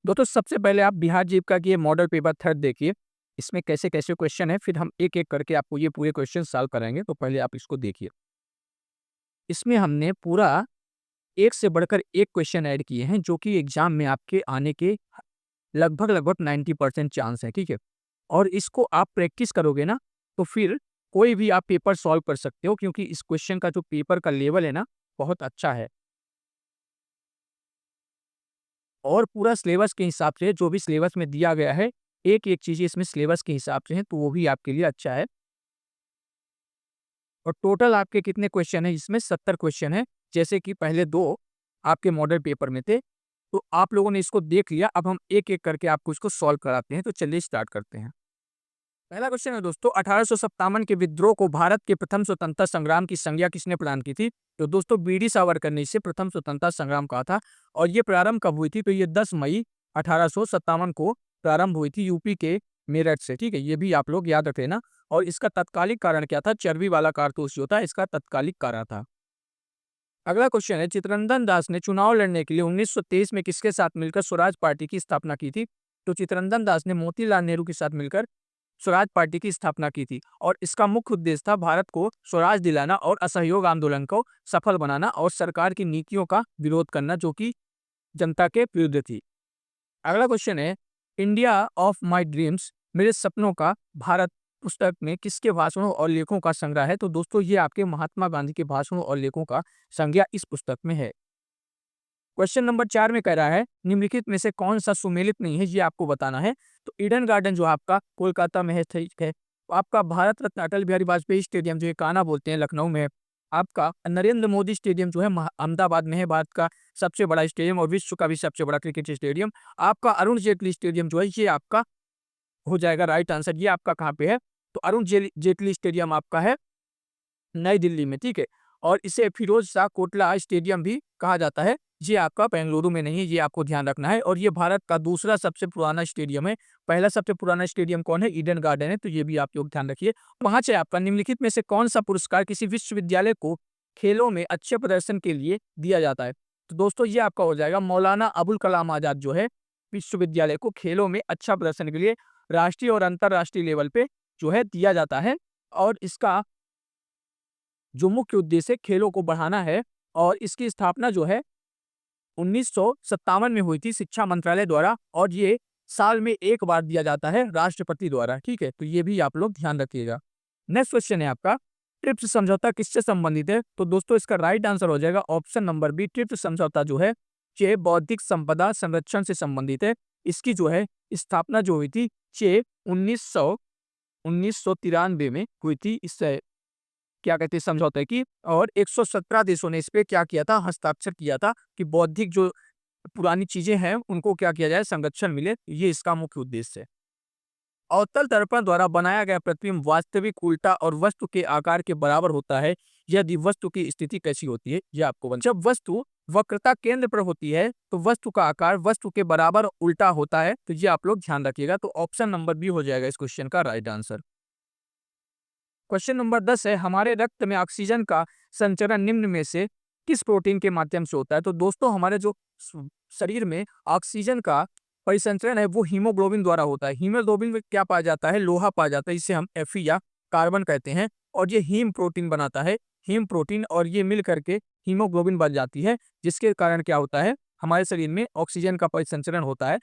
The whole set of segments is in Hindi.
दोस्तों सबसे पहले आप बिहार जीविका की ये मॉडल पेपर थर्ड देखिए। इसमें कैसे-कैसे क्वेश्चन है, फिर हम एक-एक करके आपको ये पूरे क्वेश्चन सॉल्व कराएँगे, तो पहले आप इसको देखिए। इसमें हमने पूरा एक से बढ़कर एक क्वेश्चन ऐड किए हैं, जो कि एग्ज़ाम में आपके आने के लगभग-लगभग 90% चांस है, ठीक है? और इसको आप प्रैक्टिस करोगे ना, तो फिर कोई भी आप पेपर सॉल्व कर सकते हो, क्योंकि इस क्वेश्चन का जो पेपर का लेवल है ना, बहुत अच्छा है। और पूरा सिलेबस के हिसाब से जो भी सिलेबस में दिया गया है, एक-एक चीज़ें इसमें सिलेबस के हिसाब से हैं, तो वो भी आपके लिए अच्छा है। और टोटल आपके कितने क्वेश्चन हैं, इसमें 70 क्वेश्चन हैं, जैसे कि पहले 2 आपके मॉडल पेपर में थे। तो आप लोगों ने इसको देख लिया, अब हम एक-एक करके आपको इसको सॉल्व कराते हैं, तो चलिए स्टार्ट करते हैं। पहला क्वेश्चन है दोस्तों, 1857 के विद्रोह को भारत के प्रथम स्वतंत्रता संग्राम की संज्ञा किसने प्रदान की थी? तो दोस्तों बीडी सावरकर ने इसे प्रथम स्वतंत्रता संग्राम कहा था। और ये प्रारंभ कब हुई थी? तो ये 10 मई 1857 को प्रारंभ हुई थी यूपी के मेरठ से, ठीक है? ये भी आप लोग याद रख लेना। और इसका तत्कालिक कारण क्या था? चर्बी वाला कारतूस जो था, इसका तत्कालिक कारण था। अगला क्वेश्चन है, चित्तरंजन दास ने चुनाव लड़ने के लिए 1923 में किसके साथ मिलकर स्वराज पार्टी की स्थापना की थी? तो चित्तरंजन दास ने मोतीलाल नेहरू के साथ मिलकर स्वराज पार्टी की स्थापना की थी। और इसका मुख्य उद्देश्य था भारत को स्वराज दिलाना और असहयोग आंदोलन को सफल बनाना और सरकार की नीतियों का विरोध करना, जो कि जनता के विरुद्ध थी। अगला क्वेश्चन है, इंडिया ऑफ माई ड्रीम्स मेरे सपनों का भारत पुस्तक में किसके भाषणों और लेखों का संग्रह है? तो दोस्तों ये आपके महात्मा गांधी के भाषणों और लेखों का संग्रह इस पुस्तक में है। क्वेश्चन नंबर 4 में कह रहा है, निम्नलिखित में से कौन सा सुमेलित नहीं है, ये आपको बताना है। तो ईडन गार्डन जो आपका कोलकाता में है, ठीक है। आपका भारत रत्न अटल बिहारी वाजपेयी स्टेडियम जो है कान्हा बोलते हैं, लखनऊ में है। आपका नरेंद्र मोदी स्टेडियम जो है अहमदाबाद में है, भारत का सबसे बड़ा स्टेडियम और विश्व का भी सबसे बड़ा क्रिकेट स्टेडियम। आपका अरुण जेटली स्टेडियम जो है, ये आपका हो जाएगा राइट आंसर। ये आपका कहाँ पे है? तो अरुण जेटली स्टेडियम आपका है नई दिल्ली में, ठीक है। और इसे फिरोज शाह कोटला स्टेडियम भी कहा जाता है। ये आपका बेंगलुरु में नहीं है, ये आपको ध्यान रखना है। और ये भारत का दूसरा सबसे पुराना स्टेडियम है। पहला सबसे पुराना स्टेडियम कौन है? ईडन गार्डन है, तो ये भी आप लोग ध्यान रखिए। 5 है आपका, निम्नलिखित में से कौन सा पुरस्कार किसी विश्वविद्यालय को खेलों में अच्छे प्रदर्शन के लिए दिया जाता है? तो दोस्तों ये आपका हो जाएगा मौलाना अबुल कलाम आजाद जो है विश्वविद्यालय को खेलों में अच्छा प्रदर्शन के लिए राष्ट्रीय और अंतर्राष्ट्रीय लेवल पे जो है दिया जाता है। और इसका जो मुख्य उद्देश्य है खेलों को बढ़ाना है। और इसकी स्थापना जो है 1957 में हुई थी शिक्षा मंत्रालय द्वारा। और ये साल में 1 बार दिया जाता है राष्ट्रपति द्वारा, ठीक है? तो ये भी आप लोग ध्यान रखिएगा। नेक्स्ट क्वेश्चन है आपका, ट्रिप्स समझौता किससे संबंधित है? तो दोस्तों इसका राइट आंसर हो जाएगा ऑप्शन नंबर बी। ट्रिप्स समझौता जो है ये बौद्धिक संपदा संरक्षण से संबंधित है। इसकी जो है स्थापना जो हुई थी ये 1993 में हुई थी। इस क्या कहते हैं समझौते की। और 117 देशों ने इस पे क्या किया था? हस्ताक्षर किया था कि बौद्धिक जो पुरानी चीजें हैं उनको क्या किया जाए? संरक्षण मिले। ये इसका मुख्य उद्देश्य है। अवतल दर्पण द्वारा बनाया गया प्रतिबिंब वास्तविक, उल्टा और वस्तु के आकार के बराबर होता है यदि वस्तु की स्थिति कैसी होती है? ये आपको जब वस्तु वक्रता केंद्र पर होती है तो वस्तु का आकार वस्तु के बराबर उल्टा होता है। तो ये आप लोग ध्यान रखिएगा। तो ऑप्शन नंबर बी हो जाएगा इस क्वेश्चन का राइट आंसर। क्वेश्चन नंबर 10 है, हमारे रक्त में ऑक्सीजन का संचरण निम्न में से किस प्रोटीन के माध्यम से होता है? तो दोस्तों हमारे जो शरीर में ऑक्सीजन का परिसंचरण है वो हीमोग्लोबिन द्वारा होता है। हीमोग्लोबिन में क्या पाया जाता है? लोहा पाया जाता है, इसे हम Fe या कार्बन कहते हैं। और ये हीम प्रोटीन बनाता है, हीम प्रोटीन। और ये मिल करके हीमोग्लोबिन बन जाती है, जिसके कारण क्या होता है? हमारे शरीर में ऑक्सीजन का परिसंचरण होता है।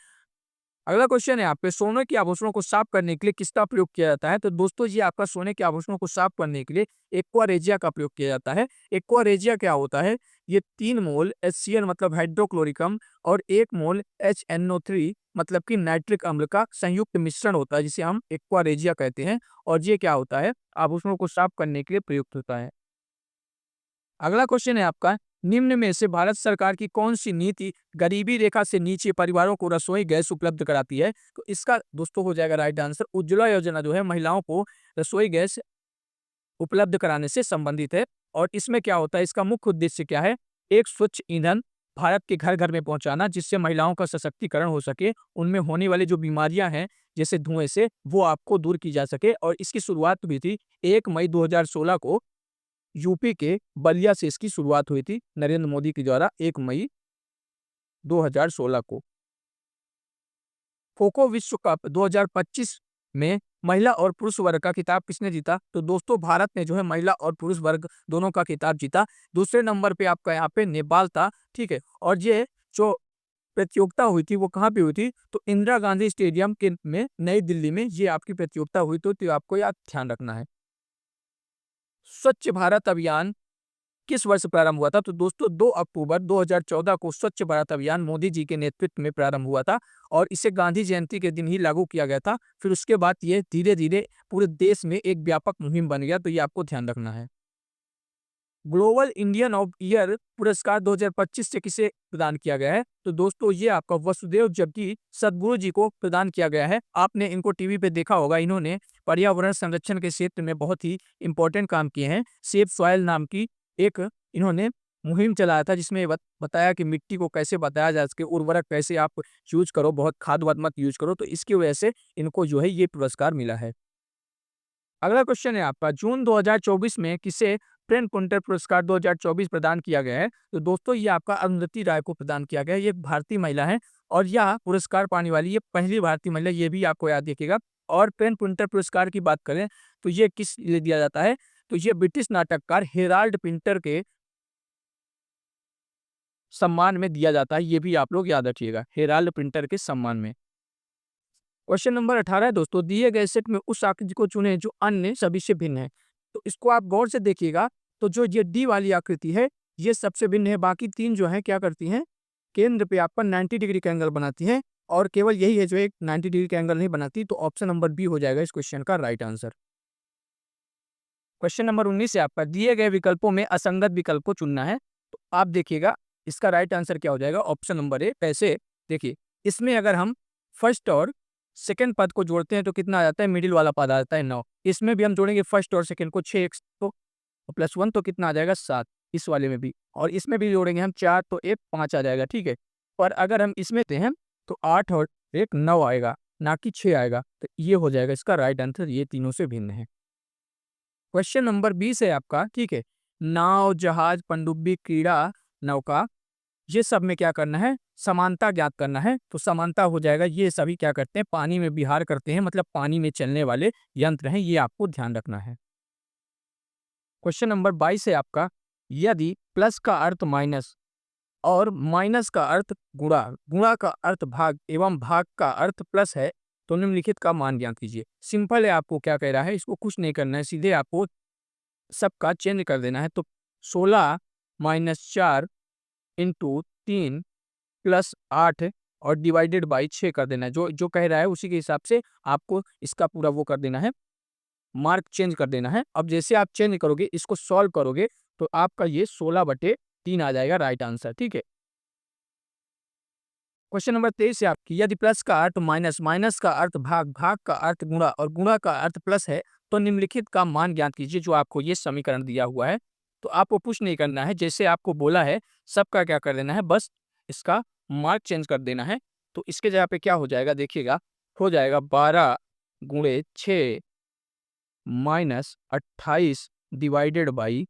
अगला क्वेश्चन है आपके, सोने के आभूषणों को साफ करने के लिए किसका प्रयोग किया जाता है? तो दोस्तों ये आपका सोने के आभूषणों को साफ करने के लिए एक्वारेजिया का प्रयोग किया जाता है। एक्वारेजिया क्या होता है? ये 3 मोल HCl मतलब हाइड्रोक्लोरिकम और 1 मोल HNO3 मतलब कि नाइट्रिक अम्ल का संयुक्त मिश्रण होता है, जिसे हम एक्वारेजिया कहते हैं। और ये क्या होता है? आभूषणों को साफ करने के लिए प्रयुक्त होता है। अगला क्वेश्चन है आपका, निम्न में से भारत सरकार की कौन सी नीति गरीबी रेखा से नीचे परिवारों को रसोई गैस उपलब्ध कराती है? तो इसका दोस्तों हो जाएगा राइट आंसर उज्ज्वला योजना जो है महिलाओं को रसोई गैस उपलब्ध कराने से संबंधित है। और इसमें क्या होता है? इसका मुख्य उद्देश्य क्या है? एक स्वच्छ ईंधन भारत के घर घर में पहुंचाना, जिससे महिलाओं का सशक्तिकरण हो सके, उनमें होने वाली जो बीमारियां हैं जैसे धुएं से, वो आपको दूर की जा सके। और इसकी शुरुआत हुई थी 1 मई 2016 को यूपी के बलिया से इसकी शुरुआत हुई थी नरेंद्र मोदी के द्वारा 1 मई 2016 को। खो-खो विश्व कप 2025 में महिला और पुरुष वर्ग का खिताब किसने जीता? तो दोस्तों भारत ने जो है महिला और पुरुष वर्ग दोनों का खिताब जीता। दूसरे नंबर पे आपका यहाँ पे नेपाल था, ठीक है? और ये जो प्रतियोगिता हुई थी वो कहाँ पे हुई थी? तो इंदिरा गांधी स्टेडियम के में नई दिल्ली में ये आपकी प्रतियोगिता हुई तो आपको याद ध्यान रखना है। स्वच्छ भारत अभियान किस वर्ष प्रारंभ हुआ था? तो दोस्तों 2 अक्टूबर 2014 को स्वच्छ भारत अभियान मोदी जी के नेतृत्व में प्रारंभ हुआ था और इसे गांधी जयंती के दिन ही लागू किया गया था। फिर उसके बाद ये धीरे-धीरे पूरे देश में एक व्यापक मुहिम बन गया, तो ये आपको ध्यान रखना है। ग्लोबल इंडियन ऑफ ईयर पुरस्कार 2025 से किसे प्रदान किया गया है? तो दोस्तों ये आपका वसुदेव जग्गी सद्गुरु जी को प्रदान किया गया है। आपने इनको टीवी पे देखा होगा, इन्होंने पर्यावरण संरक्षण के क्षेत्र में बहुत ही इंपॉर्टेंट काम किए हैं। सेव सॉइल नाम की एक इन्होंने मुहिम चलाया था जिसमें बताया कि मिट्टी को कैसे बताया जा सके, उर्वरक कैसे आप यूज करो, बहुत खाद वाद मत यूज करो, तो इसकी वजह से इनको जो है ये पुरस्कार मिला है। अगला क्वेश्चन है आपका, जून 2024 में किसे प्रेम पुंटर पुरस्कार 2024 प्रदान किया गया है? तो दोस्तों ये आपका अरुंधति राय को प्रदान किया गया है। ये एक भारतीय महिला है और यह पुरस्कार पाने वाली ये पहली भारतीय महिला, ये भी आपको याद रखिएगा। और प्रेम पुंटर पुरस्कार की बात करें तो ये किस लिए दिया जाता है? तो ये ब्रिटिश नाटककार हेराल्ड पिंटर के सम्मान में दिया जाता है। ये भी आप लोग याद रखिएगा, हेराल्ड पिंटर के सम्मान में। क्वेश्चन नंबर 18 है दोस्तों, दिए गए सेट में उस आकृति को चुने जो अन्य सभी से भिन्न है। तो इसको आप गौर से देखिएगा, तो जो ये डी वाली आकृति है ये सबसे भिन्न है। बाकी तीन जो है क्या करती हैं, केंद्र पे आपका 90 डिग्री का एंगल बनाती हैं और केवल यही है जो एक 90 डिग्री का एंगल नहीं बनाती। तो ऑप्शन नंबर बी हो जाएगा इस क्वेश्चन का राइट आंसर। क्वेश्चन नंबर 19 है आपका, दिए गए विकल्पों में असंगत विकल्प को चुनना है। तो आप देखिएगा इसका राइट आंसर क्या हो जाएगा, ऑप्शन नंबर ए। कैसे? देखिए, इसमें अगर हम फर्स्ट और सेकंड पद को जोड़ते हैं तो कितना आ जाता है, मिडिल वाला पद आ जाता है 9। इसमें भी हम जोड़ेंगे फर्स्ट और सेकंड को 6 तो प्लस 1 तो कितना आ जाएगा 7, इस वाले में भी। और इसमें भी जोड़ेंगे हम 4 तो 1 5 आ जाएगा, ठीक है। पर अगर हम इसमें लेते हैं तो 8 और 1 9 आएगा, ना कि 6 आएगा। तो ये हो जाएगा इसका राइट आंसर, ये तीनों से भिन्न है। क्वेश्चन नंबर 20 है आपका, ठीक है। नाव, जहाज, पनडुब्बी, क्रीड़ा नौका, ये सब में क्या करना है, समानता ज्ञात करना है। तो समानता हो जाएगा, ये सभी क्या करते हैं, पानी में विहार करते हैं, मतलब पानी में चलने वाले यंत्र हैं, ये आपको ध्यान रखना है। क्वेश्चन नंबर 22 है आपका, यदि प्लस का अर्थ माइनस और माइनस का अर्थ गुणा, गुणा का अर्थ भाग एवं भाग का अर्थ प्लस है तो निम्नलिखित का मान ज्ञात कीजिए। सिंपल है, आपको क्या कह रहा है, इसको कुछ नहीं करना है, सीधे आपको सबका चेंज कर देना है। तो 16 माइनस 4 इंटू 3 प्लस 8 और डिवाइडेड बाई 6 कर देना है। जो जो कह रहा है उसी के हिसाब से आपको इसका पूरा वो कर देना है, मार्क चेंज कर देना है। अब जैसे आप चेंज करोगे, इसको सॉल्व करोगे तो आपका ये 16/3 आ जाएगा राइट आंसर, ठीक है। क्वेश्चन नंबर 23 है आपकी, यदि प्लस का अर्थ माइनस, माइनस का अर्थ भाग, भाग का अर्थ गुणा और गुणा का अर्थ प्लस है तो निम्नलिखित का मान ज्ञात कीजिए। जो आपको ये समीकरण दिया हुआ है, तो आपको कुछ नहीं करना है, जैसे आपको बोला है सबका क्या कर देना है, बस इसका मार्क चेंज कर देना है। तो इसके जगह पे क्या हो जाएगा, देखिएगा, हो जाएगा 12 × 6 माइनस 28 डिवाइडेड बाई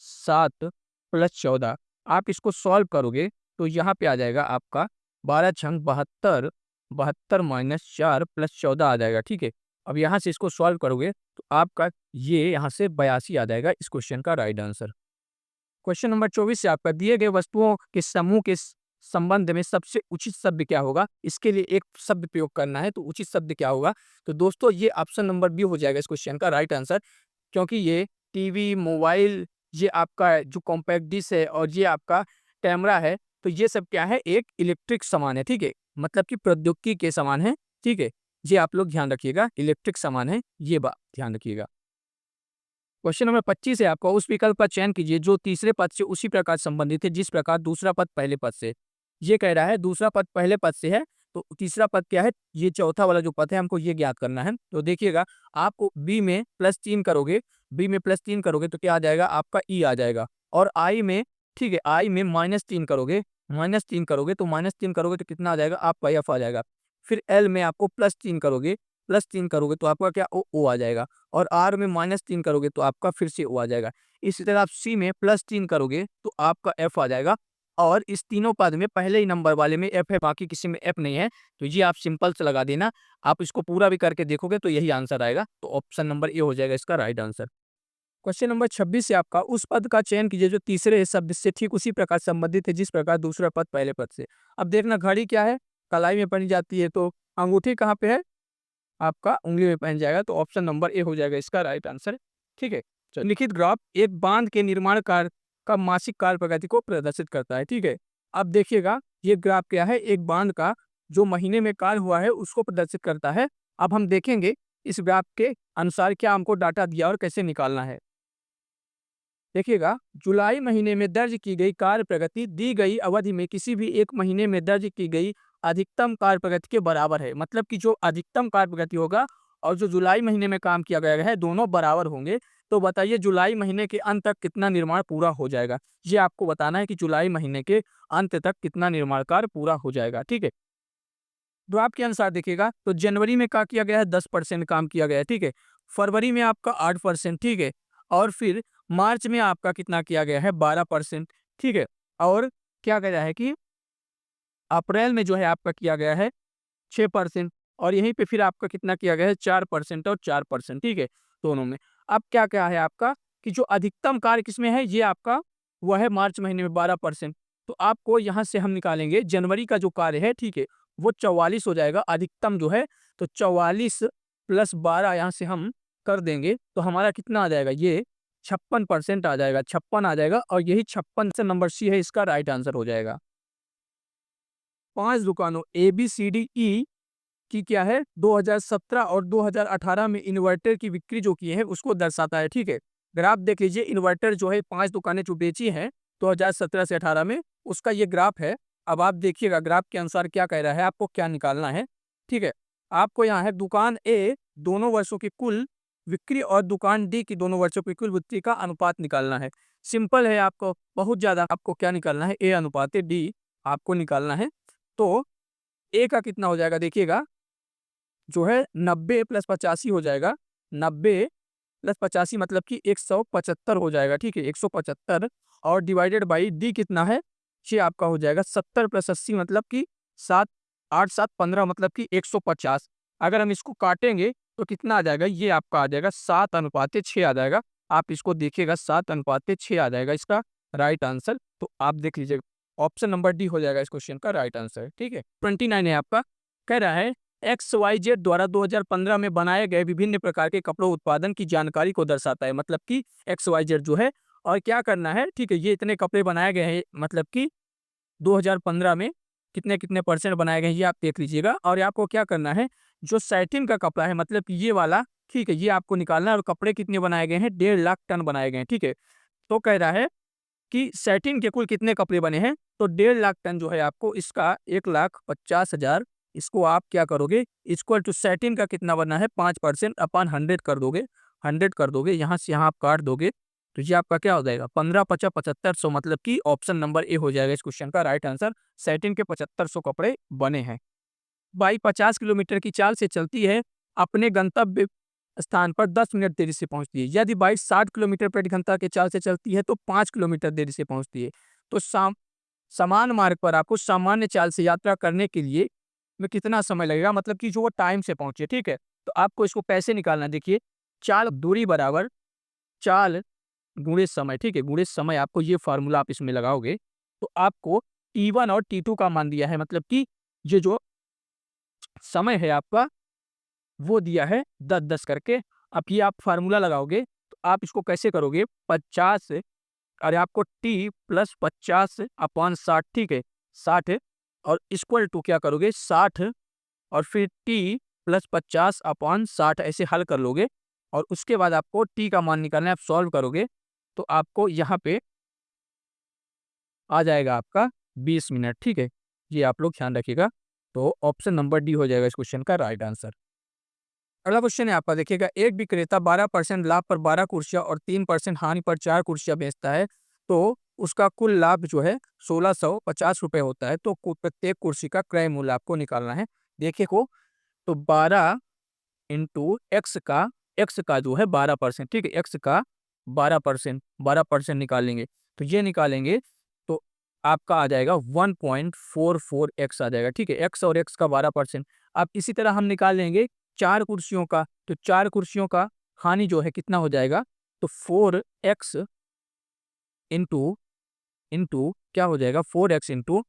7 प्लस 14। आप इसको सॉल्व करोगे तो यहाँ पे आ जाएगा आपका 12 छंग 72, 72 माइनस 4 प्लस 14 आ जाएगा, ठीक है। अब यहाँ से इसको सॉल्व करोगे तो आपका ये यहाँ से 82 आ जाएगा इस क्वेश्चन का राइट आंसर। क्वेश्चन नंबर 24 से आपका, दिए गए वस्तुओं के समूह के संबंध में सबसे उचित शब्द क्या होगा? इसके लिए एक शब्द प्रयोग करना है, तो उचित शब्द क्या होगा? तो दोस्तों ये ऑप्शन नंबर बी हो जाएगा इस क्वेश्चन का राइट आंसर, क्योंकि ये टीवी, मोबाइल, ये आपका जो कॉम्पैक्ट डिश है और ये आपका कैमरा है, तो ये सब क्या है, एक इलेक्ट्रिक सामान है, ठीक है, मतलब कि प्रौद्योगिकी के समान है, ठीक है। ये आप लोग ध्यान रखिएगा, इलेक्ट्रिक सामान है, ये बात ध्यान रखिएगा। क्वेश्चन नंबर 25 है आपका, उस विकल्प का चयन कीजिए जो तीसरे पद से उसी प्रकार संबंधित है जिस प्रकार दूसरा पद पहले पद से। ये कह रहा है दूसरा पद पहले पद से है, तो तीसरा पद क्या है, ये चौथा वाला जो पद है हमको ये ज्ञात करना है। तो देखिएगा, आपको बी में +3 करोगे, बी में +3 करोगे तो क्या आ जाएगा, आपका ई आ जाएगा। और आई में, ठीक है, आई में -3 करोगे, -3 करोगे तो -3 करोगे तो कितना आ जाएगा, आपका एफ आ जाएगा। फिर एल में आपको +3 करोगे, +3 करोगे तो आपका क्या, ओ आ जाएगा। और आर में -3 करोगे तो आपका फिर से ओ आ जाएगा। इसी तरह आप सी में +3 करोगे तो आपका एफ आ जाएगा। और इस तीनों पद में पहले ही नंबर वाले में एफ है, बाकी किसी में एफ नहीं है, तो ये आप सिंपल से लगा देना। आप इसको पूरा भी करके देखोगे तो यही आंसर आएगा, तो ऑप्शन नंबर ए हो जाएगा इसका राइट आंसर। क्वेश्चन नंबर 26 से आपका उस पद का चयन कीजिए जो तीसरे शब्द से ठीक उसी प्रकार संबंधित है जिस प्रकार दूसरा पद पहले पद से। अब देखना घड़ी क्या है, कलाई में पहनी जाती है, तो अंगूठी कहाँ पे है, आपका उंगली में पहन जाएगा, तो ऑप्शन नंबर ए हो जाएगा इसका राइट आंसर। ठीक है, तो लिखित ग्राफ एक बांध के निर्माण कार्य का मासिक कार्य प्रगति को प्रदर्शित करता है। ठीक है, अब देखिएगा ये ग्राफ क्या है, एक बांध का जो महीने में कार्य हुआ है उसको प्रदर्शित करता है। अब हम देखेंगे इस ग्राफ के अनुसार क्या हमको डाटा दिया और कैसे निकालना है। देखिएगा, जुलाई महीने में दर्ज की गई कार्य प्रगति दी गई अवधि में किसी भी एक महीने में दर्ज की गई अधिकतम कार्य प्रगति के बराबर है। मतलब कि जो अधिकतम कार्य प्रगति होगा और जो जुलाई महीने में काम किया गया है दोनों बराबर होंगे। तो बताइए जुलाई महीने के अंत तक कितना निर्माण पूरा हो जाएगा, ये आपको बताना है कि जुलाई महीने के अंत तक कितना निर्माण कार्य पूरा हो जाएगा। ठीक है, तो आपके अनुसार देखिएगा, तो जनवरी में क्या किया गया है, 10% काम किया गया है। ठीक है, फरवरी में आपका 8%। ठीक है, और फिर मार्च में आपका कितना किया गया है, 12%। ठीक है, और क्या गया है कि अप्रैल में जो है आपका किया गया है 6%, और यहीं पे फिर आपका कितना किया गया है, 4% और 4%। ठीक है, दोनों में। अब क्या क्या है आपका कि जो अधिकतम कार्य किसमें है, ये आपका वह है मार्च महीने में 12%। तो आपको यहाँ से हम निकालेंगे जनवरी का जो कार्य है, ठीक है, वो 44 हो जाएगा अधिकतम जो है। तो 44 प्लस 12 यहाँ से हम कर देंगे तो हमारा कितना आ जाएगा, ये 56% आ जाएगा, 56 आ जाएगा, और यही 56 से नंबर सी है, इसका राइट आंसर हो जाएगा। 5 दुकानों A B C D E की क्या है, 2017 और 2018 में इन्वर्टर की बिक्री जो की है उसको दर्शाता है। ठीक है, ग्राफ देख लीजिए, इन्वर्टर जो है 5 दुकानें जो बेची हैं 2017 से 18 में, उसका ये ग्राफ है। अब आप देखिएगा ग्राफ के अनुसार क्या कह रहा है, आपको क्या निकालना है। ठीक है, आपको यहाँ है दुकान ए दोनों वर्षों की कुल बिक्री और दुकान डी की दोनों वर्षों की कुल बिक्री का अनुपात निकालना है। सिंपल है, आपको बहुत ज्यादा, आपको क्या निकालना है, ए अनुपात डी आपको निकालना है। तो ए का कितना हो जाएगा, देखिएगा जो है 90 प्लस 85 हो जाएगा। 90 प्लस 85 मतलब कि 175 हो जाएगा। ठीक है, 175 और डिवाइडेड बाई डी कितना है, ये आपका हो जाएगा 70 प्लस 80 मतलब कि 7, 8 7 15 मतलब कि 150। अगर हम इसको काटेंगे तो कितना आ जाएगा, ये आपका आ जाएगा 7:6 आ जाएगा। आप इसको देखिएगा 7:6 आ जाएगा इसका राइट आंसर। तो आप देख लीजिएगा ऑप्शन नंबर डी हो जाएगा इस क्वेश्चन का राइट आंसर। ठीक है, 29 है आपका, कह रहा है XYZ द्वारा 2015 में बनाए गए विभिन्न प्रकार के कपड़ों उत्पादन की जानकारी को दर्शाता है। मतलब कि XYZ जो है, और क्या करना है, ठीक है, ये इतने कपड़े बनाए गए हैं, मतलब कि 2015 में कितने कितने परसेंट बनाए गए हैं ये आप देख लीजिएगा। और आपको क्या करना है, जो सैटिन का कपड़ा है मतलब कि ये वाला, ठीक है, ये आपको निकालना है। और कपड़े कितने बनाए गए हैं, 1.5 लाख टन बनाए गए हैं। ठीक है, तो कह रहा है कि सैटिन के कुल कितने कपड़े बने हैं, तो 1.5 लाख टन जो है आपको इसका 1,50,000, इसको आप क्या करोगे, इक्वल टू सैटिन का कितना बना है 5% अपन 100 कर दोगे, 100 कर दोगे, यहाँ से यहाँ आप काट दोगे, तो ये आपका क्या हो जाएगा 15 50 7500, मतलब कि ऑप्शन नंबर ए हो जाएगा इस क्वेश्चन का राइट आंसर। सैटिन के 7500 कपड़े बने हैं। बाइक 50 किलोमीटर की चाल से चलती है, अपने गंतव्य स्थान पर 10 मिनट देरी से पहुंचती है। यदि बाइक 60 किलोमीटर प्रति घंटा के चाल से चलती है तो 5 किलोमीटर देरी से पहुंचती है। तो समान मार्ग पर आपको सामान्य चाल से यात्रा करने के लिए में कितना समय लगेगा, मतलब कि जो वो टाइम से पहुंचे। ठीक है, तो आपको इसको कैसे निकालना है, देखिए, चाल दूरी बराबर चाल गुणे समय। ठीक है, गुणे समय, आपको ये फार्मूला आप इसमें लगाओगे तो आपको T1 और T2 का मान दिया है, मतलब कि ये जो समय है आपका वो दिया है 10-10 करके। अब ये आप फार्मूला लगाओगे तो आप इसको कैसे करोगे, 50, अरे आपको टी प्लस 50/60, ठीक है, 60, और इक्वल टू क्या करोगे 60, और फिर टी प्लस 50/60 ऐसे हल कर लोगे। और उसके बाद आपको टी का मान निकालना है, आप सॉल्व करोगे तो आपको यहाँ पे आ जाएगा आपका 20 मिनट। ठीक है, ये आप लोग ध्यान रखिएगा। तो ऑप्शन नंबर डी हो जाएगा इस क्वेश्चन का राइट आंसर। अगला क्वेश्चन है आपका, देखिएगा, एक विक्रेता 12% लाभ पर 12 कुर्सियां और 3% हानि पर 4 कुर्सियां बेचता है, तो उसका कुल लाभ जो है 1650 रुपये होता है। तो प्रत्येक कुर्सी का क्रय मूल्य आपको निकालना है। देखिए को, तो 12 इंटू एक्स का जो है 12%, ठीक है, एक्स का 12% निकालेंगे, तो ये निकालेंगे तो आपका आ जाएगा 1.44x आ जाएगा, ठीक है, x और x का 12%। अब इसी तरह हम निकाल लेंगे 4 कुर्सियों का, तो 4 कुर्सियों का हानि जो है कितना हो जाएगा, तो 4x इंटू इंटू क्या हो जाएगा, 4x इंटू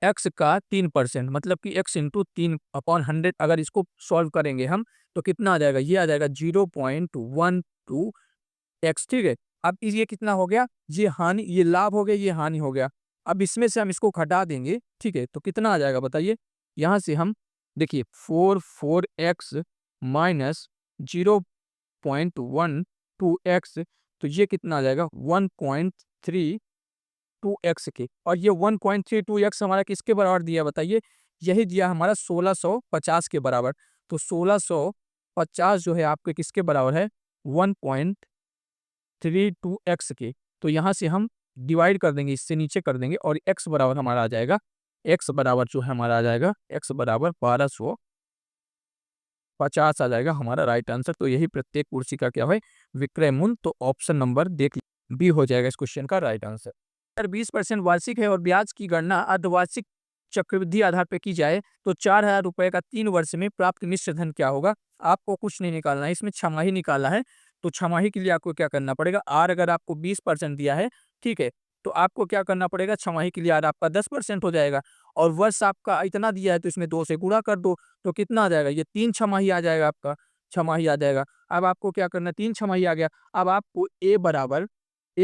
एक्स का 3%, मतलब कि x इंटू 3/100। अगर इसको सॉल्व करेंगे हम तो कितना आ जाएगा, ये आ जाएगा 0.12x, ठीक है। अब ये कितना हो गया, ये हानि, ये लाभ हो गया, ये हानि हो गया। अब इसमें से हम इसको घटा देंगे, ठीक है, तो कितना आ जाएगा बताइए। यहाँ से हम देखिए 4x माइनस 0.12x, तो ये कितना आ जाएगा 1.32x के, और ये 1.32x हमारा किसके बराबर दिया बताइए, यही दिया हमारा 1650 के बराबर। तो 1650 जो है आपके किसके बराबर है, 1.32x के। तो यहाँ से हम डिवाइड कर देंगे, इससे नीचे कर देंगे, और x बराबर हमारा आ जाएगा, x बराबर जो है हमारा आ जाएगा, x बराबर 1250 आ जाएगा हमारा राइट आंसर। तो यही प्रत्येक कुर्सी का क्या है, विक्रय मूल्य। तो ऑप्शन नंबर देख बी हो जाएगा इस क्वेश्चन का राइट आंसर। अगर 20% वार्षिक है और ब्याज की गणना अर्धवार्षिक चक्रवृद्धि आधार पर की जाए तो 4,000 रुपए का 3 वर्ष में प्राप्त मिश्र धन क्या होगा। आपको कुछ नहीं निकालना है, इसमें छमाही निकाला है। तो छमाही के लिए आपको क्या करना पड़ेगा, आर अगर आपको 20% दिया है, ठीक है, तो आपको क्या करना पड़ेगा, छमाही के लिए आर आपका 10% हो जाएगा, और वर्ष आपका इतना दिया है तो इसमें 2 से गुणा कर दो, तो कितना आ जाएगा, ये 3 छमाही आ जाएगा, आपका छमाही आ जाएगा। अब आपको क्या करना है, 3 छमाही आ गया। अब आपको ए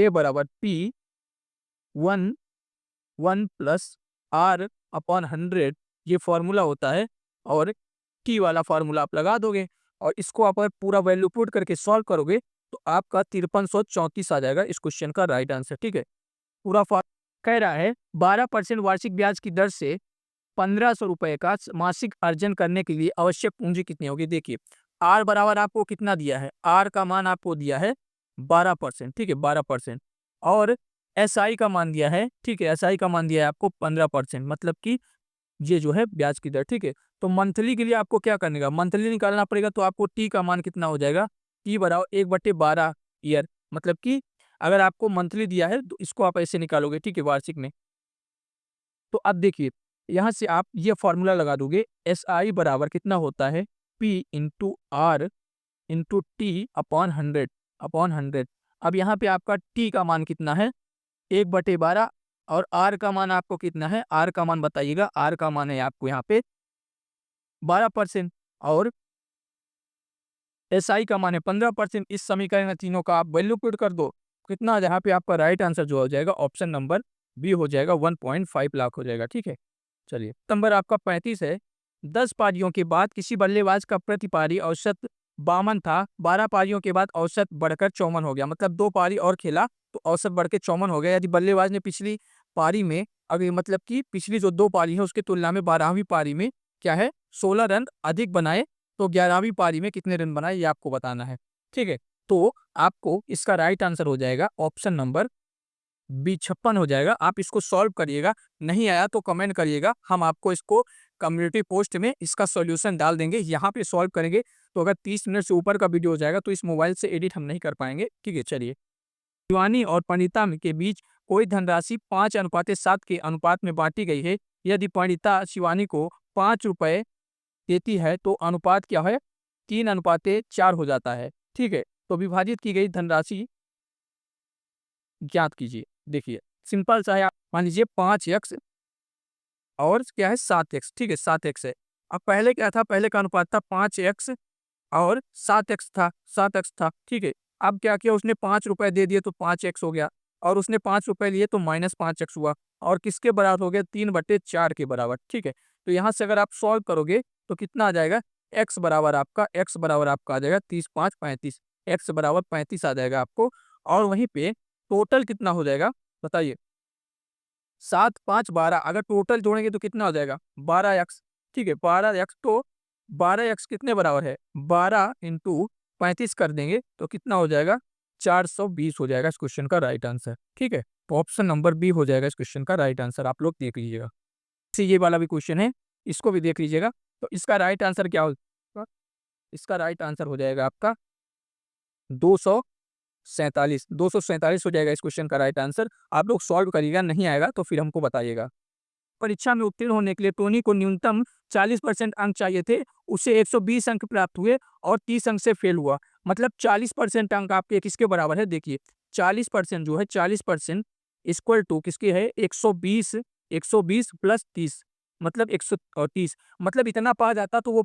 बराबर पी 1 प्लस आर अपॉन 100 ये फॉर्मूला होता है, और टी वाला फॉर्मूला आप लगा दोगे, और इसको आप अगर पूरा वैल्यू पुट करके सॉल्व करोगे तो आपका 5334 आ जाएगा इस क्वेश्चन का राइट आंसर, ठीक है। पूरा कह रहा है 12% वार्षिक ब्याज की दर से 1500 रुपए का मासिक अर्जन करने के लिए आवश्यक पूंजी कितनी होगी। देखिए आर बराबर आपको कितना दिया है, आर का मान आपको दिया है 12%, ठीक है, 12%, और एस आई का मान दिया है, ठीक है, एस आई का मान दिया है आपको 15%, मतलब कि ये जो है ब्याज की दर, ठीक है। तो मंथली के लिए आपको क्या करने का, मंथली निकालना पड़ेगा, तो आपको टी का मान कितना हो जाएगा, टी बराबर 1/12 ईयर, मतलब कि अगर आपको मंथली दिया है तो इसको आप ऐसे निकालोगे, ठीक है, वार्षिक में। तो अब देखिए यहाँ से आप ये फॉर्मूला लगा दोगे, एस आई बराबर कितना होता है, P into R into T upon 100। अब यहाँ पे आपका टी का मान कितना है, 1/12, और आर का मान आपको कितना है, आर का मान बताइएगा, आर का मान है आपको यहाँ पे 12%, और एस आई का मान है 15%। इस समीकरण तीनों का आप वैल्यू पुट कर दो, कितना यहाँ पे आपका राइट आंसर जो हो जाएगा ऑप्शन नंबर बी हो जाएगा, 1.5 लाख हो जाएगा, ठीक है। चलिए नंबर आपका 35 है। 10 पारियों के बाद किसी बल्लेबाज का प्रति पारी औसत 52 था, 12 पारियों के बाद औसत बढ़कर 54 हो गया, मतलब 2 पारी और खेला तो औसत बढ़ के 54 हो गया। यदि बल्लेबाज ने पिछली पारी में, अगर मतलब कि पिछली जो 2 पारी है उसकी तुलना में 12वीं पारी में क्या है 16 रन अधिक बनाए, तो 11वीं पारी में कितने रन बनाए ये आपको बताना है, ठीक है। तो आपको इसका राइट आंसर हो जाएगा ऑप्शन नंबर बी 56 हो जाएगा। आप इसको सॉल्व करिएगा, नहीं आया तो कमेंट करिएगा, हम आपको इसको कम्युनिटी पोस्ट में इसका सॉल्यूशन डाल देंगे, यहाँ पे सॉल्व करेंगे। तो अगर 30 मिनट से ऊपर का वीडियो हो जाएगा तो इस मोबाइल से एडिट हम नहीं कर पाएंगे, ठीक है। चलिए, शिवानी और परिणीता के बीच कोई धनराशि 5:7 के अनुपात में बांटी गई है। यदि परिणीता शिवानी को 5 रुपए देती है तो अनुपात क्या है, 3:4 हो जाता है, ठीक है। तो विभाजित की गई धनराशि ज्ञात कीजिए। देखिए सिंपल सा है, आप मान लीजिए 5x और क्या है 7x, ठीक है, 7x है। अब पहले क्या था, पहले का अनुपात था 5x और 7x था, ठीक है। अब क्या किया उसने, 5 रुपए दे दिए तो 5x हो गया, और उसने 5 रुपए लिए तो -5x हुआ, और किसके बराबर हो गया, 3/4 के बराबर, ठीक है। तो यहाँ से अगर आप सॉल्व करोगे तो कितना आ जाएगा, x बराबर आपका आ जाएगा 30×5 = 35, x बराबर 35 आ जाएगा आपको। और वहीं पे टोटल कितना हो जाएगा बताइए, 7×5 = 12, अगर टोटल जोड़ेंगे तो कितना हो जाएगा 12x, ठीक है, 12x। तो 12x कितने बराबर है, 12 इंटू 35 कर देंगे तो कितना हो जाएगा 420 हो जाएगा इस क्वेश्चन का राइट आंसर, ठीक है। तो ऑप्शन नंबर बी हो जाएगा इस क्वेश्चन का राइट आंसर, आप लोग देख लीजिएगा। ये वाला भी क्वेश्चन है, इसको भी देख लीजिएगा। तो इसका राइट आंसर क्या होगा, इसका राइट आंसर हो जाएगा आपका 200 247, 247 हो जाएगा इस क्वेश्चन का राइट आंसर। आप लोग सॉल्व करिएगा, नहीं आएगा तो फिर हमको बताइएगा। परीक्षा में उत्तीर्ण होने के लिए टोनी को न्यूनतम 40% अंक चाहिए थे, उसे 120 अंक प्राप्त हुए और 30 अंक से फेल हुआ। मतलब 40% अंक आपके किसके बराबर है, देखिए 40% जो है, 40% इक्वल टू किसके है, 120, 120 प्लस 30 मतलब 130। मतलब इतना पा जाता तो वो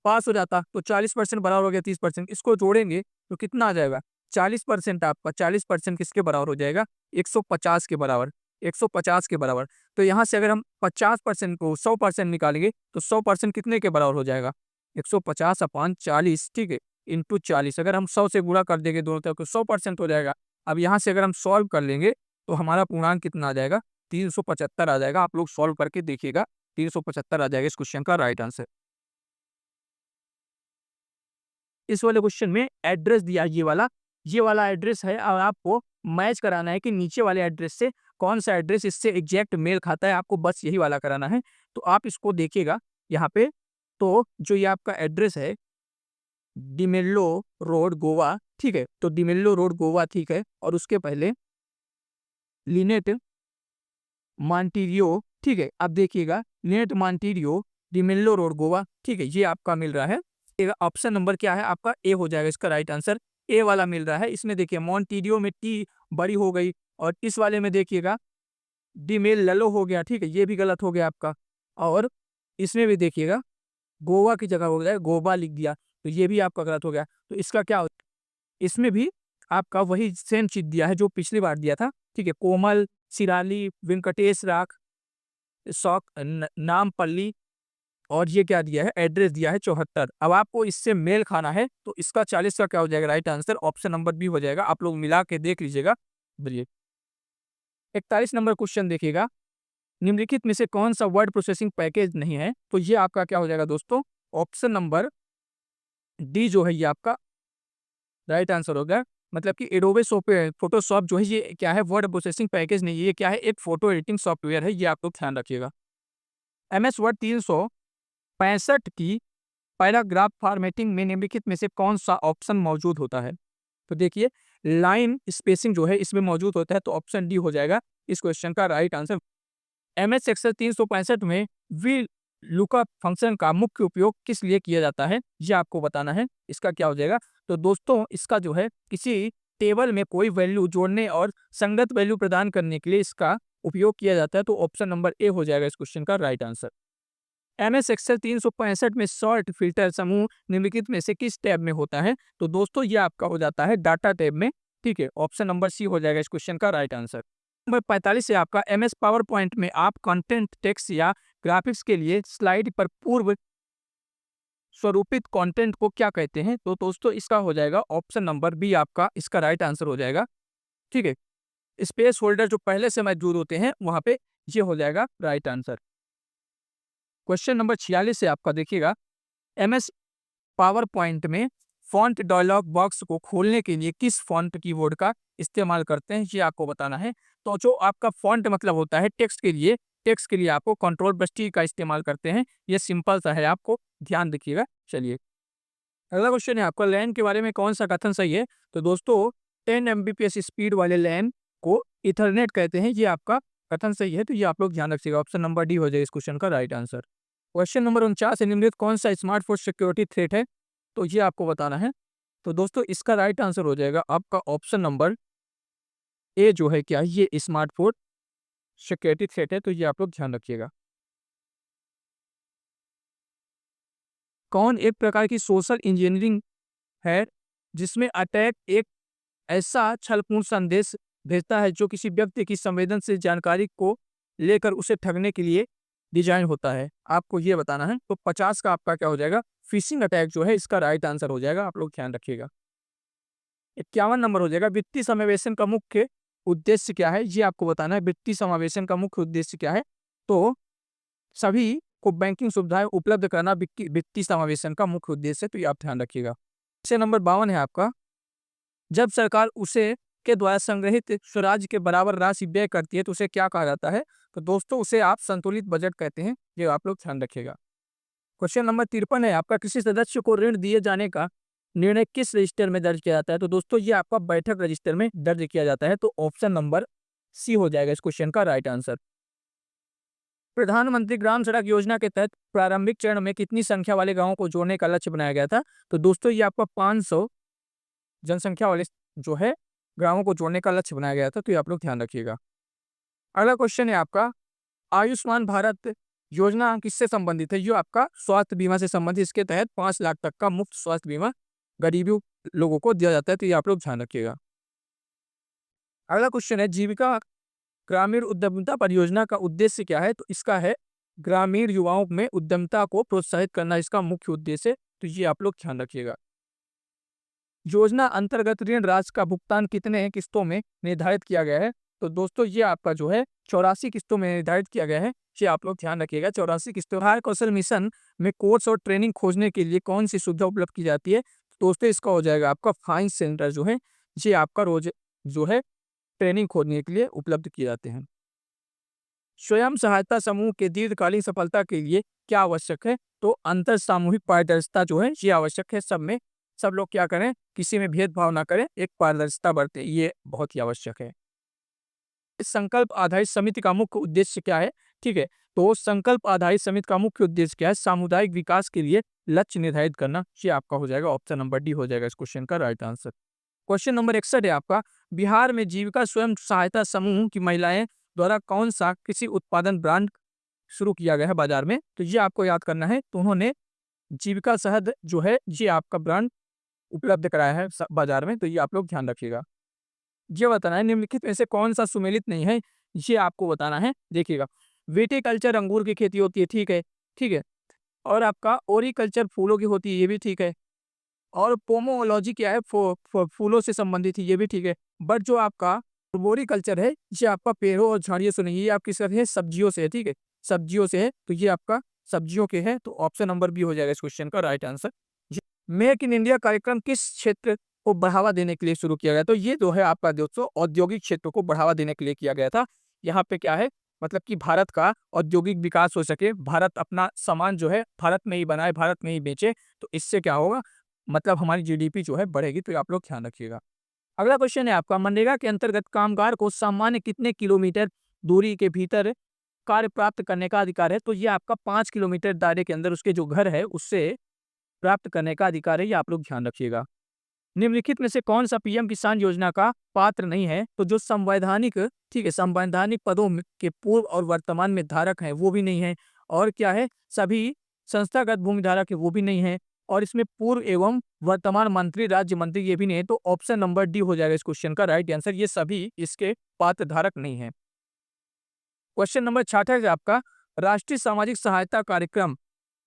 पास हो जाता। तो 40% बराबर हो गया 30%, इसको जोड़ेंगे तो कितना आ जाएगा, 40% आपका, 40% किसके बराबर हो जाएगा, 150 के बराबर, 150 के बराबर। तो यहाँ से अगर हम 50% को 100% निकालेंगे तो 100% कितने के बराबर हो जाएगा, 150/40, ठीक है, इंटू 40। अगर हम 100 से गुणा कर देंगे दोनों तरफ तो 100% हो जाएगा। अब यहाँ से अगर हम सॉल्व कर लेंगे तो हमारा पूर्णांक कितना आ जाएगा, 375 आ जाएगा। आप लोग सॉल्व करके देखिएगा, 375 आ जाएगा इस क्वेश्चन का राइट आंसर। इस वाले क्वेश्चन में एड्रेस दिया है, ये वाला एड्रेस है और आपको मैच कराना है कि नीचे वाले एड्रेस से कौन सा एड्रेस इससे एग्जैक्ट मेल खाता है, आपको बस यही वाला कराना है। तो आप इसको देखिएगा यहाँ पे, तो जो ये आपका एड्रेस है डिमेल्लो रोड गोवा, ठीक है, तो डिमेल्लो रोड गोवा, ठीक है, और उसके पहले लिनेट मॉन्टिरियो, ठीक है, अब देखिएगा लिनेट मॉन्टिरियो डिमेल्लो रोड गोवा, ठीक है, ये आपका मिल रहा है। ऑप्शन नंबर क्या है आपका, ए हो जाएगा इसका राइट आंसर, ए वाला मिल रहा है। इसमें देखिए मॉन्टिरियो में टी बड़ी हो गई और इस वाले में देखिएगा डिमेल ललो हो गया, ठीक है, ये भी गलत हो गया आपका। और इसमें भी देखिएगा गोवा की जगह हो गया गोवा लिख दिया, तो ये भी आपका गलत हो गया। तो इसका क्या हो, इसमें भी आपका वही सेम चीज दिया है जो पिछली बार दिया था, ठीक है, कोमल, सिराली, वेंकटेश राख, शौक, नामपल्ली, और ये क्या दिया है, एड्रेस दिया है 74। अब आपको इससे मेल खाना है तो इसका 40 का क्या हो जाएगा right answer, option number B हो जाएगा। आप लोग मिला के देख लीजिएगा। बोलिए 41 नंबर क्वेश्चन देखिएगा, निम्नलिखित में से कौन सा वर्ड प्रोसेसिंग पैकेज नहीं है, तो ये आपका क्या हो जाएगा दोस्तों, ऑप्शन नंबर डी जो है ये आपका राइट आंसर होगा। मतलब कि एडोबे सॉफ्टवेयर फोटोशॉप जो है ये क्या है, वर्ड प्रोसेसिंग पैकेज नहीं है, ये क्या है, एक फोटो एडिटिंग सॉफ्टवेयर है, ये आप लोग ध्यान रखिएगा। MS वर्ड 365 की पैराग्राफ फॉर्मेटिंग में निम्नलिखित में से कौन सा ऑप्शन मौजूद होता है, तो देखिए लाइन स्पेसिंग जो है इसमें मौजूद होता है, तो ऑप्शन डी हो जाएगा इस क्वेश्चन का राइट आंसर। MS एक्सेल 365 में वी लुकअप फंक्शन का मुख्य उपयोग किस लिए किया जाता है, ये आपको बताना है, इसका क्या हो जाएगा। तो दोस्तों इसका जो है किसी टेबल में कोई वैल्यू जोड़ने और संगत वैल्यू प्रदान करने के लिए इसका उपयोग किया जाता है, तो ऑप्शन नंबर ए हो जाएगा इस क्वेश्चन का राइट आंसर। MS एक्सेल 365 में सॉर्ट फिल्टर समूह निम्नलिखित में से किस टैब में होता है, तो दोस्तों ये आपका हो जाता है डाटा टैब में, ठीक है, ऑप्शन नंबर सी हो जाएगा इस क्वेश्चन का राइट आंसर। नंबर 45 से आपका MS पावर पॉइंट में आप कंटेंट टेक्स्ट या ग्राफिक्स के लिए स्लाइड पर पूर्व स्वरूपित कंटेंट को क्या कहते हैं, तो दोस्तों इसका हो जाएगा ऑप्शन नंबर बी आपका इसका राइट आंसर हो जाएगा, ठीक है, स्पेस होल्डर जो पहले से मौजूद होते हैं वहां पे, ये हो जाएगा राइट आंसर। क्वेश्चन नंबर 46 से आपका देखिएगा, MS पावर पॉइंट में फॉन्ट डायलॉग बॉक्स को खोलने के लिए किस फॉन्ट कीबोर्ड का इस्तेमाल करते हैं, ये आपको बताना है। तो जो आपका फॉन्ट मतलब होता है टेक्स्ट के लिए आपको कंट्रोल प्लस टी का इस्तेमाल करते हैं, ये सिंपल सा है, आपको ध्यान रखिएगा। चलिए अगला क्वेश्चन है आपका, लैन के बारे में कौन सा कथन सही है, तो दोस्तों 10 Mbps स्पीड वाले लैन को इथरनेट कहते हैं, ये आपका कथन सही है, तो ये आप लोग ध्यान रखिएगा, ऑप्शन नंबर डी हो जाएगा इस क्वेश्चन का राइट आंसर। क्वेश्चन नंबर 49 निम्नलिखित कौन सा स्मार्टफोन सिक्योरिटी थ्रेट है, तो ये आपको बताना है। तो दोस्तों इसका राइट आंसर हो जाएगा आपका ऑप्शन नंबर ए जो है क्या, ये स्मार्टफोन सिक्योरिटी थ्रेट है, तो ये आप लोग ध्यान रखिएगा। कौन एक प्रकार की सोशल इंजीनियरिंग है जिसमें अटैक एक ऐसा छलपूर्ण संदेश भेजता है जो किसी व्यक्ति की संवेदनशील जानकारी को लेकर उसे ठगने के लिए डिजाइन होता है, आपको ये बताना है। तो 50 का आपका क्या हो जाएगा, फिशिंग अटैक जो है इसका राइट आंसर हो जाएगा, आप लोग ध्यान रखिएगा। 51 नंबर हो जाएगा, वित्तीय समावेशन का मुख्य उद्देश्य क्या है, ये आपको बताना है, वित्तीय समावेशन का मुख्य उद्देश्य क्या है। तो सभी को बैंकिंग सुविधाएं उपलब्ध कराना वित्तीय समावेशन का मुख्य उद्देश्य है, तो ये आप ध्यान रखिएगा। क्वेश्चन नंबर 52 है आपका, जब सरकार उसे के द्वारा संग्रहित स्वराज के बराबर राशि व्यय करती है तो उसे क्या कहा जाता है, तो दोस्तों उसे आप संतुलित बजट कहते हैं, ये आप लोग ध्यान रखिएगा। क्वेश्चन नंबर 53 है आपका, किसी सदस्य को ऋण दिए जाने का निर्णय किस रजिस्टर में दर्ज किया जाता है? तो दोस्तों ये आपका बैठक रजिस्टर में दर्ज किया जाता है, तो ऑप्शन नंबर सी हो जाएगा इस क्वेश्चन का राइट आंसर। प्रधानमंत्री ग्राम सड़क योजना के तहत प्रारंभिक चरण में कितनी संख्या वाले गांवों को जोड़ने का लक्ष्य बनाया गया था? तो दोस्तों ये आपका 500 जनसंख्या वाले जो है ग्रामों को जोड़ने का लक्ष्य बनाया गया था, तो ये आप लोग ध्यान रखिएगा। अगला क्वेश्चन है आपका, आयुष्मान भारत योजना किससे संबंधित है? ये आपका स्वास्थ्य बीमा से संबंधित। इसके तहत 5 लाख तक का मुफ्त स्वास्थ्य बीमा गरीबों लोगों को दिया जाता है, तो ये आप लोग ध्यान रखिएगा। अगला क्वेश्चन है, जीविका ग्रामीण उद्यमिता परियोजना का उद्देश्य क्या है? तो इसका है ग्रामीण युवाओं में उद्यमिता को प्रोत्साहित करना इसका मुख्य उद्देश्य है, तो ये आप लोग ध्यान रखिएगा। योजना अंतर्गत ऋण राशि का भुगतान कितने किस्तों में निर्धारित किया गया है? तो दोस्तों ये आपका जो है 84 किस्तों में निर्धारित किया गया है, ये आप लोग ध्यान रखिएगा। 84 किस्तों। बिहार कौशल मिशन में कोर्स और ट्रेनिंग खोजने के लिए कौन सी सुविधा उपलब्ध की जाती है? तो दोस्तों इसका हो जाएगा आपका फाइंड सेंटर जो है, ये आपका रोज जो है ट्रेनिंग खोजने के लिए उपलब्ध किए जाते हैं। स्वयं सहायता समूह के दीर्घकालीन सफलता के लिए क्या आवश्यक है? तो अंतर सामूहिक पारदर्शिता जो है ये आवश्यक है। सब में सब लोग क्या करें, किसी में भेदभाव ना करें, एक पारदर्शिता बरतें, ये बहुत ही आवश्यक है। इस संकल्प आधारित समिति का मुख्य उद्देश्य क्या है? ठीक है, तो संकल्प आधारित समिति का मुख्य उद्देश्य क्या है? सामुदायिक विकास के लिए लक्ष्य निर्धारित करना। ये आपका हो जाएगा ऑप्शन नंबर डी हो जाएगा इस क्वेश्चन का राइट आंसर। क्वेश्चन नंबर 61 है आपका, बिहार में जीविका स्वयं सहायता समूह की महिलाएं द्वारा कौन सा कृषि उत्पादन ब्रांड शुरू किया गया है बाजार में? तो ये आपको याद करना है। तो उन्होंने जीविका शहद जो है ये आपका ब्रांड उपलब्ध कराया है बाजार में, तो ये आप लोग ध्यान रखिएगा। ये बताना है निम्नलिखित में से कौन सा सुमेलित नहीं है, ये आपको बताना है। देखिएगा, विटिकल्चर अंगूर की खेती होती है, ठीक है, ठीक है। और आपका ओरिकल्चर फूलों की होती है, ये भी ठीक है। और पोमोलॉजी क्या है, फूलों से संबंधित है, ये भी ठीक है। बट जो आपका फ्लोरिकल्चर है ये आपका पेड़ों और झाड़ियों से नहीं है, ये आपकी सिर्फ है सब्जियों से है, ठीक है, सब्जियों से है, तो ये आपका सब्जियों के है, तो ऑप्शन नंबर बी हो जाएगा इस क्वेश्चन का right answer. Make in India कार्यक्रम किस क्षेत्र को बढ़ावा देने के लिए शुरू किया गया? तो ये जो है आपका दोस्तों औद्योगिक क्षेत्र को बढ़ावा देने के लिए किया गया था। यहाँ पे क्या है, मतलब कि भारत का औद्योगिक विकास हो सके, भारत अपना सामान जो है भारत में ही बनाए, भारत में ही बेचे, तो इससे क्या होगा, मतलब हमारी जीडीपी जो है बढ़ेगी, तो आप लोग ध्यान रखिएगा। अगला क्वेश्चन है आपका, मनरेगा के अंतर्गत कामगार को सामान्य कितने किलोमीटर दूरी के भीतर कार्य प्राप्त करने का अधिकार है? तो ये आपका 5 किलोमीटर दायरे के अंदर उसके जो घर है उससे प्राप्त करने का अधिकार है, ये आप लोग ध्यान रखिएगा। निम्नलिखित में से कौन सा पीएम किसान योजना का पात्र नहीं है? तो जो संवैधानिक, ठीक है, संवैधानिक पदों के पूर्व और वर्तमान में धारक हैं वो भी नहीं है। और क्या है, सभी संस्थागत भूमि धारक है वो भी नहीं है। और इसमें पूर्व एवं वर्तमान मंत्री, राज्य मंत्री, ये भी नहीं है, तो ऑप्शन नंबर डी हो जाएगा इस क्वेश्चन का राइट आंसर। ये सभी इसके पात्र धारक नहीं है। क्वेश्चन नंबर 66 है आपका, राष्ट्रीय सामाजिक सहायता कार्यक्रम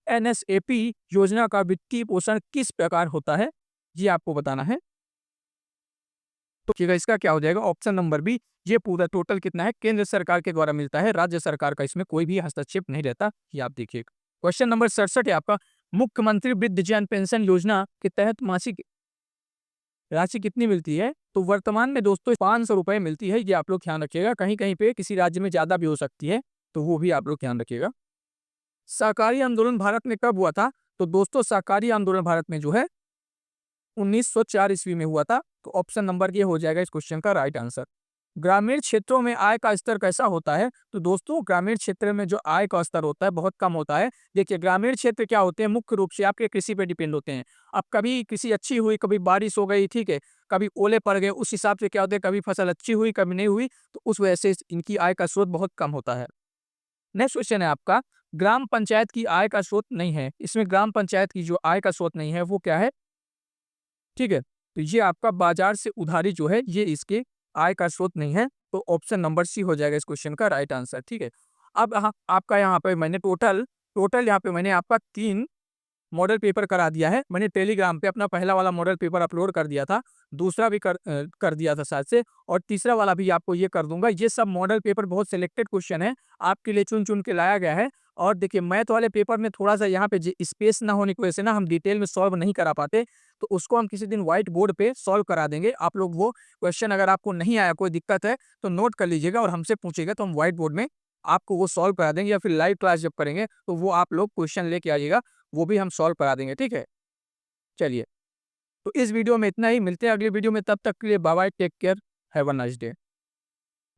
एनएसएपी योजना का वित्तीय पोषण किस प्रकार होता है? ये आपको बताना है। तो इसका क्या हो जाएगा, ऑप्शन नंबर बी। ये पूरा टोटल कितना है, केंद्र सरकार के द्वारा मिलता है, राज्य सरकार का इसमें कोई भी हस्तक्षेप नहीं रहता, ये आप देखिए। क्वेश्चन नंबर 67 है आपका, मुख्यमंत्री वृद्धजन पेंशन योजना के तहत मासिक राशि कितनी मिलती है? तो वर्तमान में दोस्तों 500 रुपए मिलती है, ये आप लोग ध्यान रखिएगा। कहीं कहीं पे किसी राज्य में ज्यादा भी हो सकती है, तो वो भी आप लोग ध्यान रखिएगा। शाकाहारी आंदोलन भारत में कब हुआ था? तो दोस्तों शाकाहारी आंदोलन भारत में जो है 1904 ईस्वी में हुआ था, तो ऑप्शन नंबर ये हो जाएगा इस क्वेश्चन का राइट आंसर। ग्रामीण क्षेत्रों में आय का स्तर कैसा होता है? तो दोस्तों ग्रामीण क्षेत्र में जो आय का स्तर होता है बहुत कम होता है। देखिए ग्रामीण क्षेत्र क्या होते हैं, मुख्य रूप से आपके कृषि पे डिपेंड होते हैं। अब कभी कृषि अच्छी हुई, कभी बारिश हो गई, ठीक है, कभी ओले पड़ गए, उस हिसाब से क्या होता है, कभी फसल अच्छी हुई, कभी नहीं हुई, तो उस वजह से इनकी आय का स्रोत बहुत कम होता है। नेक्स्ट क्वेश्चन है आपका, ग्राम पंचायत की आय का स्रोत नहीं है। इसमें ग्राम पंचायत की जो आय का स्रोत नहीं है वो क्या है, ठीक है, तो ये आपका बाजार से उधारी जो है ये इसके आय का स्रोत नहीं है, तो ऑप्शन नंबर सी हो जाएगा इस क्वेश्चन का राइट आंसर। ठीक है, अब आपका यहाँ पे मैंने टोटल टोटल यहाँ पे मैंने आपका 3 मॉडल पेपर करा दिया है। मैंने टेलीग्राम पे अपना पहला वाला मॉडल पेपर अपलोड कर दिया था, दूसरा भी कर दिया था शायद से, और तीसरा वाला भी आपको ये कर दूंगा। ये सब मॉडल पेपर बहुत सिलेक्टेड क्वेश्चन है, आपके लिए चुन चुन के लाया गया है। और देखिए मैथ वाले पेपर में थोड़ा सा यहाँ पे स्पेस ना होने की वजह से ना हम डिटेल में सॉल्व नहीं करा पाते, तो उसको हम किसी दिन व्हाइट बोर्ड पे सॉल्व करा देंगे। आप लोग वो क्वेश्चन अगर आपको नहीं आया, कोई दिक्कत है तो नोट कर लीजिएगा और हमसे पूछिएगा, तो हम व्हाइट बोर्ड में आपको वो सॉल्व करा देंगे, या फिर लाइव क्लास जब करेंगे तो वो आप लोग क्वेश्चन लेके आइएगा, वो भी हम सॉल्व करा देंगे। ठीक है, चलिए। तो इस वीडियो में इतना ही, मिलते हैं अगले वीडियो में, तब तक के लिए bye bye, take care, have a nice day.